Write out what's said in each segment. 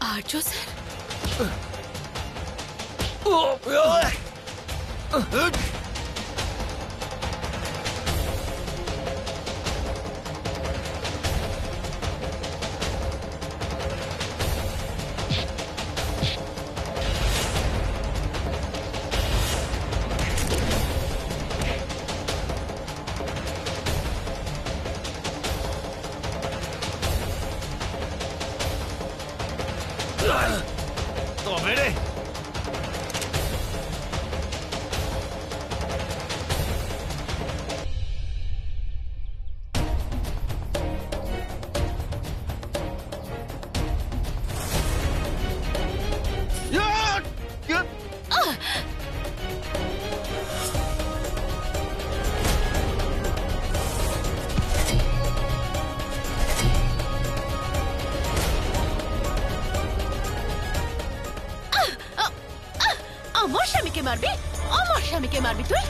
आर्चो sir तो मेरे আমার স্বামীকে মারবি? আমার স্বামীকে মারবি তুই?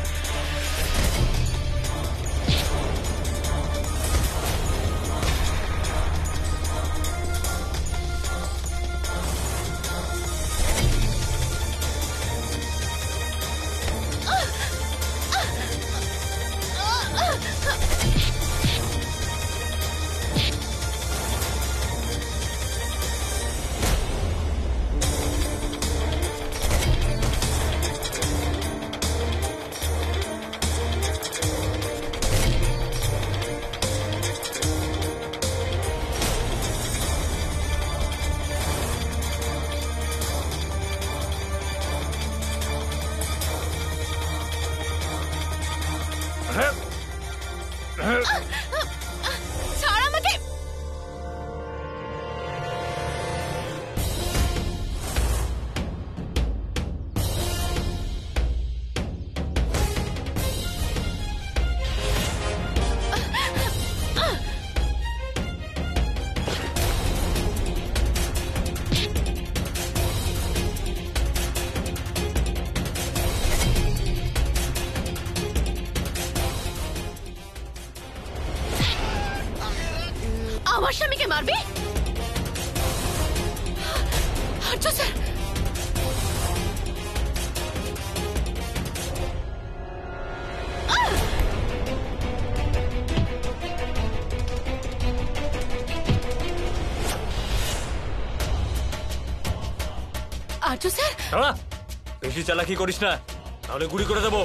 ছাড় আমাকে। আমার স্বামীকে মারবি? আর্চো স্যার আর্চো স্যার বেশি চালাকি করিস না, তাহলে গুলি করে দেবো।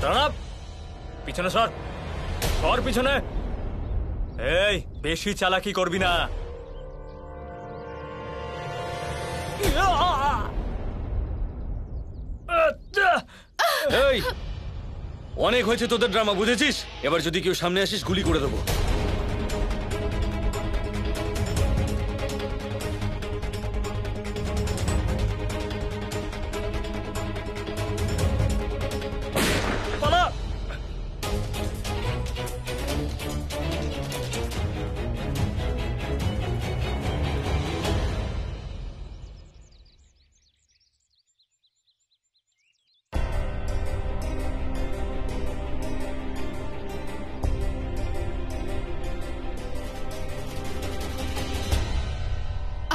দাঁড়া, পিছনে সর, সর পিছনে। এই বেশি চালাকি করবি না। এই অনেক হয়েছে তোদের ড্রামা, বুঝেছিস? এবার যদি কেউ সামনে আসিস গুলি করে দেবো।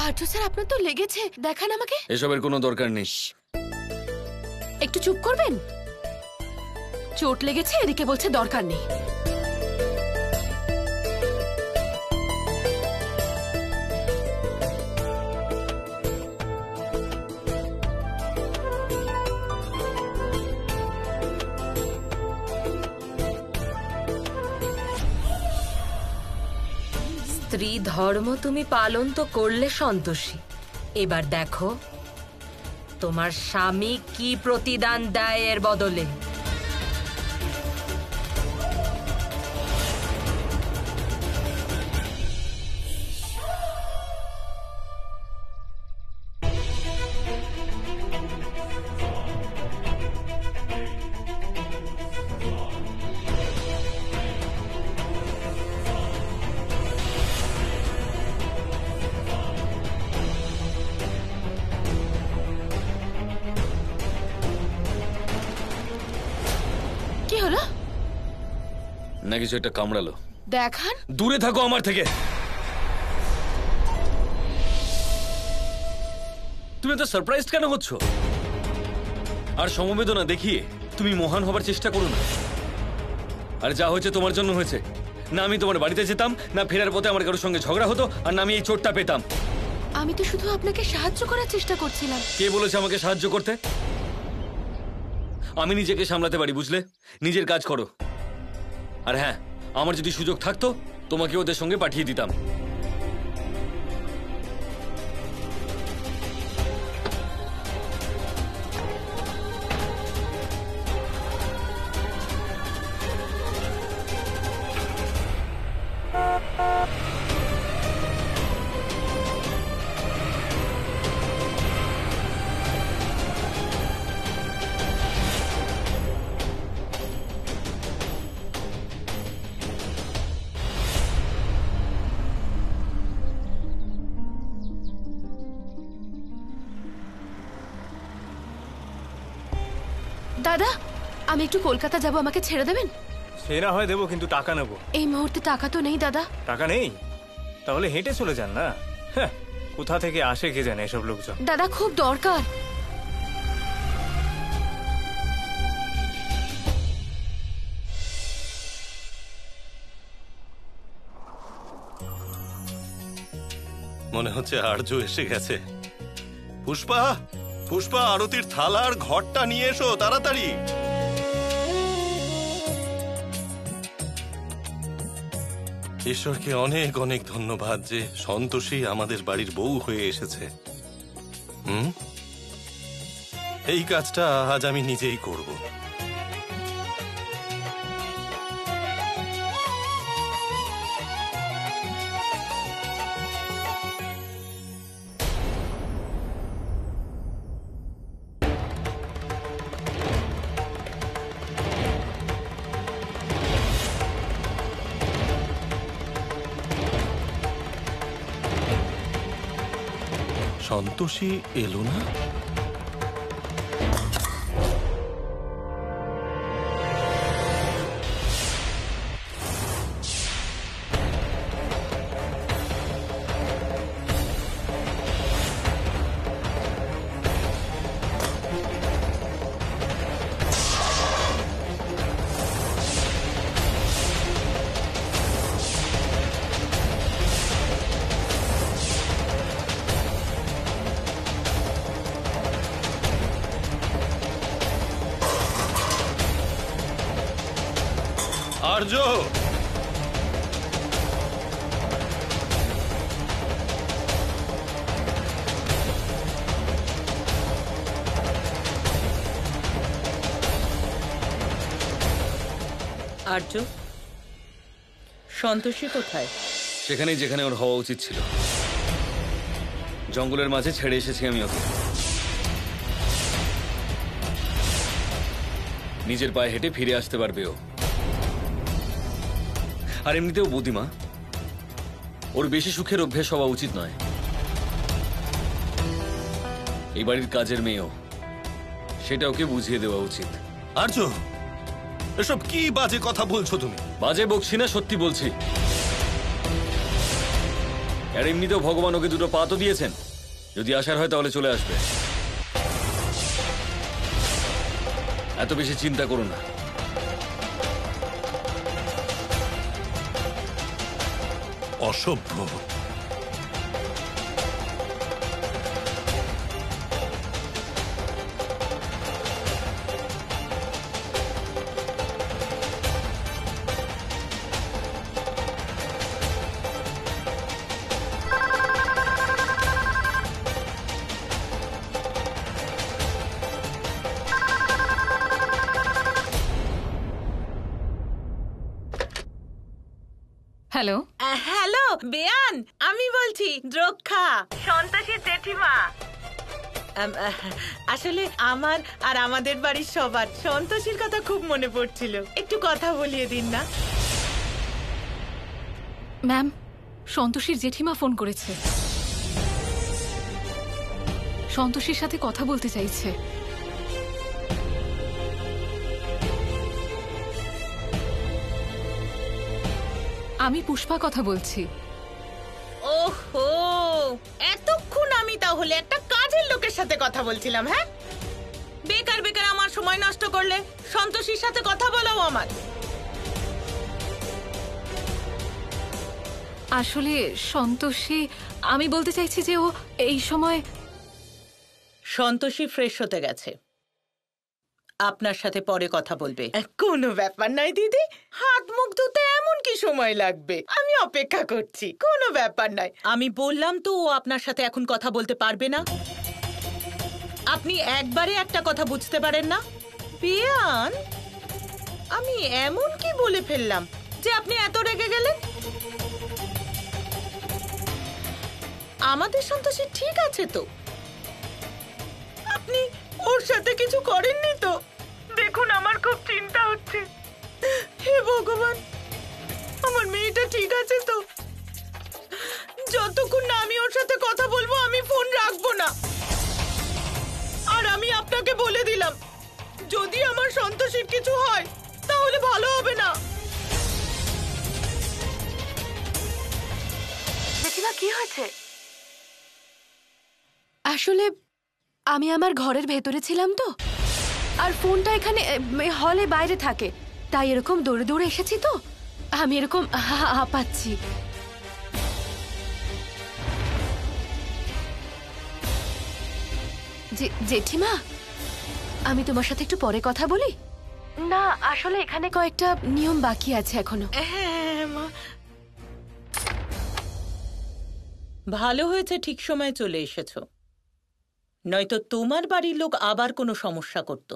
আর্চো স্যার আপনার তো লেগেছে, দেখান আমাকে। এসবের কোনো দরকার নেই। একটু চুপ করবেন? চোট লেগেছে, এদিকে বলছে দরকার নেই। স্ত্রী ধর্ম তুমি পালন তো করলে সন্তোষী, এবার দেখো তোমার স্বামী কি প্রতিদান দেয় এর বদলে। না কিছু একটা কামড়ালো। দেখান। দূরে থাকো আমার থেকে। তুমি তো সারপ্রাইজ কেন হচ্ছ? আর সমবেদনা দেখিয়ে তুমি মহান হবার চেষ্টা করো না। আর যা হয়েছে তোমার জন্য হয়েছে। না আমি তোমার বাড়িতে যেতাম, না ফেরার পথে আমার কারোর সঙ্গে ঝগড়া হতো, আর না আমি এই চোটটা পেতাম। আমি তো শুধু আপনাকে সাহায্য করার চেষ্টা করছিলাম। কে বলেছে আমাকে সাহায্য করতে? আমি নিজেকে সামলাতে পারি, বুঝলে? নিজের কাজ করো। আর হ্যাঁ, আমার যদি সুযোগ থাকতো তোমাকে ওদের সঙ্গে পাঠিয়ে দিতাম। দাদা, আমি একটু কলকাতা যাব, আমাকে ছেড়ে দেবেন? সে না হয় দেবো, কিন্তু টাকা নেবো। এই মুহূর্তে টাকা তো নেই দাদা। টাকা নেই? তাহলে হেঁটে চলে যান না। হ্যাঁ, কোথা থেকে আসে কে জানে এসব লোকজন। দাদা খুব দরকার। মনে হচ্ছে আরজু এসে গেছে। পুষ্পা, পুষ্পা, আরতির থালার ঘরটা নিয়ে এসো তাড়াতাড়ি। ঈশ্বরকে অনেক অনেক ধন্যবাদ যে সন্তোষী আমাদের বাড়ির বউ হয়ে এসেছে। এই কাজটা আজ আমি নিজেই করব। সন্তোষী এলো না? আর্য, আর্য, সন্তোষী কোথায়? সেখানেই যেখানে ওর হওয়া উচিত ছিল। জঙ্গলের মাঝে ছেড়ে এসেছি আমি ওকে। নিজের পায়ে হেঁটে ফিরে আসতে পারবে ও। আর এমনিতেও বুদ্ধিমা, ওর বেশি সুখের অভ্যেস হওয়া উচিত নয়। এই বাড়ির কাজের মেয়েও, সেটা ওকে বুঝিয়ে দেওয়া উচিত। আর্য, এসব কি বাজে কথা বলছো তুমি? বাজে বকছি না, সত্যি বলছি। আর এমনিতেও ভগবান ওকে দুটো পা তো দিয়েছেন। যদি আসার হয় তাহলে চলে আসবে। এত বেশি চিন্তা করো না। অসভ্য। হ্যালো। হ্যালো বেয়ান, আমি বলছি দ্রক্ষা, সন্তোষীর জেঠিমা। আসলে আমার আর আমাদের বাড়ির সবার সন্তোষীর কথা খুব মনে পড়ছিল। একটু কথা বলিয়ে দিন না। ম্যাম, সন্তোষীর জেঠিমা ফোন করেছে। সন্তোষীর সাথে কথা বলতে চাইছে। আমি পুষ্পা কথা বলছি। ওহো, এতক্ষণ আমি তাহলে একটা কাজের লোকের সাথে কথা বলছিলাম। হ্যাঁ, বেকার বেকার আমার সময় নষ্ট করলে। সন্তোষীর সাথে কথা বলাও আমার। আসলে সন্তোষী, আমি বলতে চাইছি যে ও এই সময়। সন্তোষী ফ্রেশ হতে গেছে, আপনার সাথে পরে কথা বলবে। কোনো ব্যাপার নয় দিদি, হাত মুখ ধুতে এমন কি সময় লাগবে? আমি অপেক্ষা করছি, কোনো ব্যাপার নয়। আমি বললাম তো ও আপনার সাথে এখন কথা বলতে পারবে না। আপনি একবারে একটা কথা বুঝতে পারেন না? বিয়ান, আমি এমন কি বলে ফেললাম যে আপনি এত রেগে গেলেন? আমাদের সন্তোষী ঠিক আছে তো? আপনি ওর সাথে কিছু করেননি তো? দেখুন, আমার খুব চিন্তা হচ্ছে। হে ভগবান, আমার মেয়েটা ঠিক আছে তো? যতক্ষণ না আমি ওর সাথে কথা বলবো আমি ফোন রাখবো না। আর আমি আপনাকে বলে দিলাম, যদি আমার সন্তোষীর কিছু হয় তাহলে ভালো হবে না। জেঠিমা, কি হয়েছে? আসলে আমি আমার ঘরের ভেতরে ছিলাম তো, আর ফোনটা এখানে হলে বাইরে থাকে, তাই এরকম দৌড়ে দৌড়ে এসেছি তো আমি এরকম হাঁপাচ্ছি। জেঠিমা, আমি তোমার সাথে একটু পরে কথা বলি না? আসলে এখানে কয়েকটা নিয়ম বাকি আছে এখনো। হ্যাঁ মা, ভালো হয়েছে ঠিক সময় চলে এসেছো, নয়তো তোমার বাড়ির লোক আবার কোনো সমস্যা করত।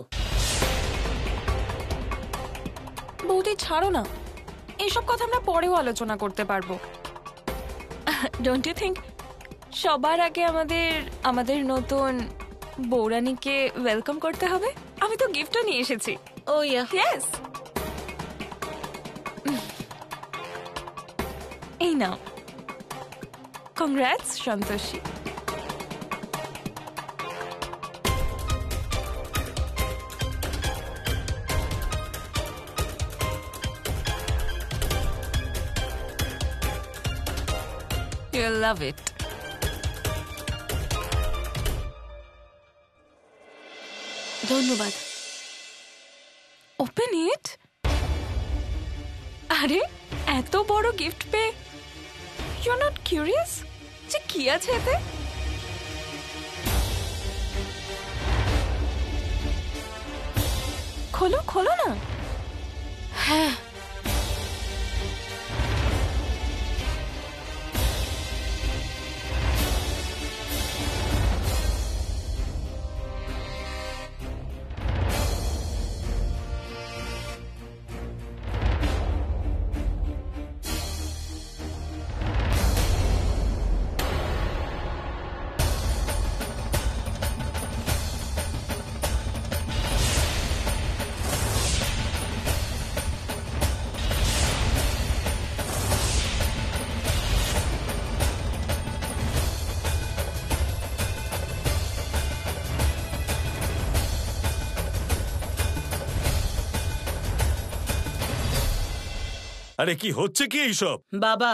বৌদি ছাড়ো না, এইসব কথা আমরা পরেও আলোচনা করতে পারবো। ডোন্ট ইউ থিঙ্ক সবার আগে আমাদের নতুন বৌরানীকে ওয়েলকাম করতে হবে? আমি তো গিফটও নিয়ে এসেছি। ও ইয়েস, এই নাও। Congrats Santoshi. You'll love it. ধন্যবাদ। Open it. আরে এত বড় গিফট পেয়ে you're not curious যে কি আছে এতে? খোলো খোলো না। হ্যাঁ, আরে কি হচ্ছে কি এইসব? বাবা,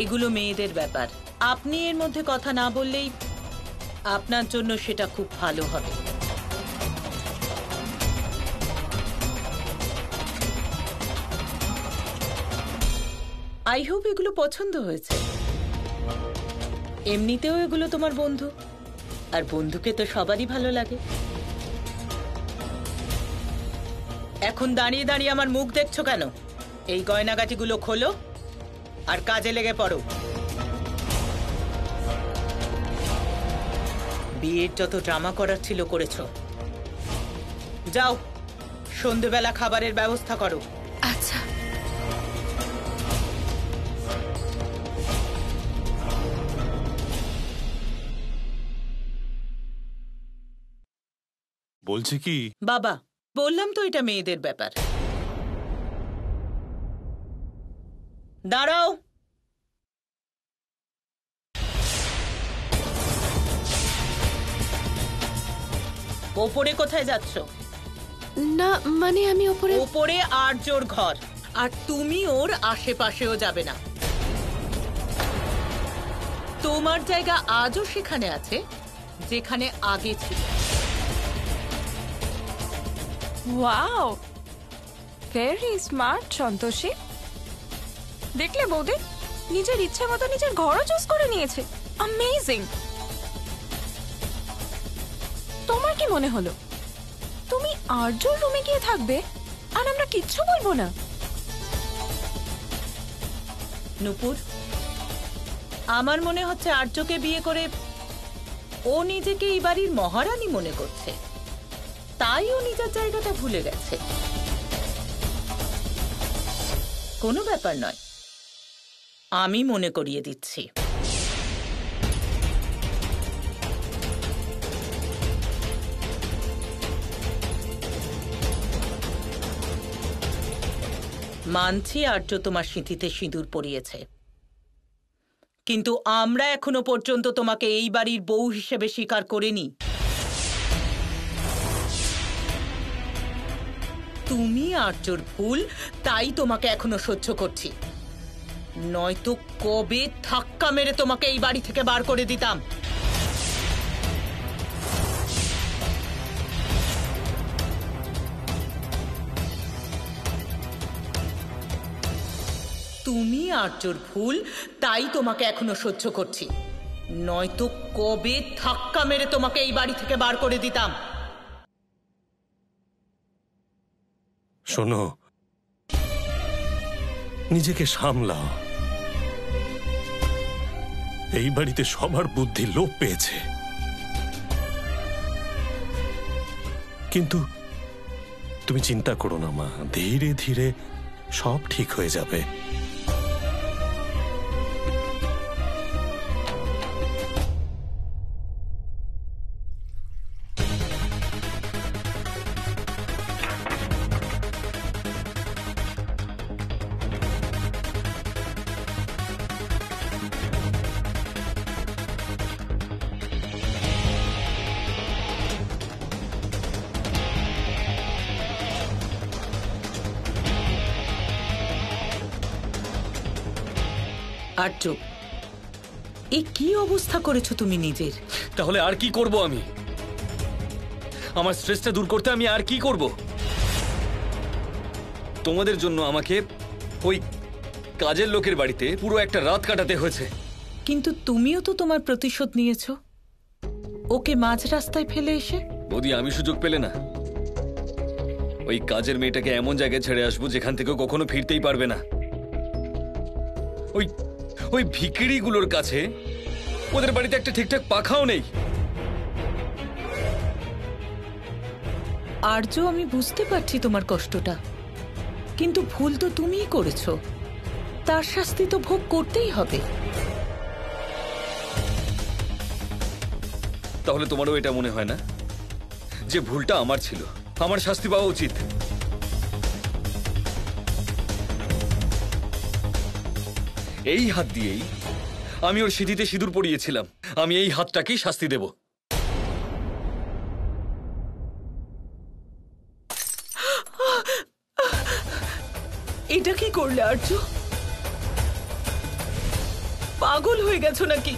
এগুলো মেয়েদের ব্যাপার। আপনি এর মধ্যে কথা না বললেই আপনার জন্য সেটা খুব ভালো হবে। আই হোপ এগুলো পছন্দ হয়েছে। এমনিতেও এগুলো তোমার বন্ধু, আর বন্ধুকে তো সবারই ভালো লাগে। এখন দাঁড়িয়ে দাঁড়িয়ে আমার মুখ দেখছো কেন? এই গয়নাগাটিগুলো খোলো আর কাজে লেগে পড়ো। বিয়ের যত ড্রামা করার ছিল করেছো। যাও, সন্ধেবেলা খাবারের ব্যবস্থা করো। আচ্ছা। বলছি কি বাবা, বললাম তো এটা মেয়েদের ব্যাপার। দাঁড়াও। ওপরে কোথায় যাচ্ছ? না মানে আমি ওপরে। ওপরে আর্যর ঘর, আর তুমি ওর আশেপাশেও যাবে না। তোমার জায়গা আজও সেখানে আছে যেখানে আগে ছিল। Wow, very smart Santoshi. দেখলে বৌদি, নিজের ইচ্ছে মতো নিজের ঘরও চুজ করে নিয়েছে। অ্যামেজিং। তোমার কি মনে হলো তুমি আর্যর রুমে গিয়ে থাকবে আর আমরা কিচ্ছু বলবো না? নূপুর, আমার মনে হচ্ছে আর্যকে বিয়ে করে ও নিজেকে এই বাড়ির মহারানী মনে করছে, তাই ও নিজের জায়গাটা ভুলে গেছে। কোনো ব্যাপার নয়, আমি মনে করিয়ে দিচ্ছি। মানছি আর্য তোমার সিঁথিতে সিঁদুর পরিয়েছে, কিন্তু আমরা এখনো পর্যন্ত তোমাকে এই বাড়ির বউ হিসেবে স্বীকার করিনি। তুমি আর্যর ভুল, তাই তোমাকে এখনো সহ্য করছি, নয়তো কবে ধাক্কা মেরে তোমাকে এই বাড়ি থেকে বার করে দিতাম। তুমি আর্যর ভুল, তাই তোমাকে এখনো সহ্য করছি, নয়তো কবে ধাক্কা মেরে তোমাকে এই বাড়ি থেকে বার করে দিতাম। শোনো, নিজেকে সামলাও। এই বাড়িতে সবার বুদ্ধি লোপ পেয়েছে, কিন্তু তুমি চিন্তা করো না মা, ধীরে ধীরে সব ঠিক হয়ে যাবে। আর্য, এ কি অবস্থা করেছো তুমি নিজের? তাহলে আর কি করব আমি? আমার স্ট্রেসটা দূর করতে আমি আর কি করব? তোমাদের জন্য আমাকে ওই কাজের লোকের বাড়িতে পুরো একটা রাত কাটাতে হয়েছে। কিন্তু তুমিও তো তোমার প্রতিশোধ নিয়েছো, ওকে মাঝ রাস্তায় ফেলে এসে। বৌদি, আমি সুযোগ পেলে না ওই কাজের মেয়েটাকে এমন জায়গায় ছেড়ে আসবো যেখান থেকে কখনো ফিরতেই পারবে না। ওই ভিখিরিগুলোর কাছে ওদের বাড়িতে একটা ঠিকঠাক পাখাও নেই। আর্য, আমি বুঝতে পারছি তোমার কষ্টটা, কিন্তু ভুল তো তুমিই করেছো, তার শাস্তি তো ভোগ করতেই হবে। তাহলে তোমারও এটা মনে হয় না যে ভুলটা আমার ছিল, আমার শাস্তি পাওয়া উচিত? এই হাত দিয়েই আমি ওর সিঁথিতে সিঁদুর পরিয়েছিলাম, আমি এই হাতটাকেই শাস্তি দেব। এটা কি করলে আর্য? পাগল হয়ে গেছো নাকি?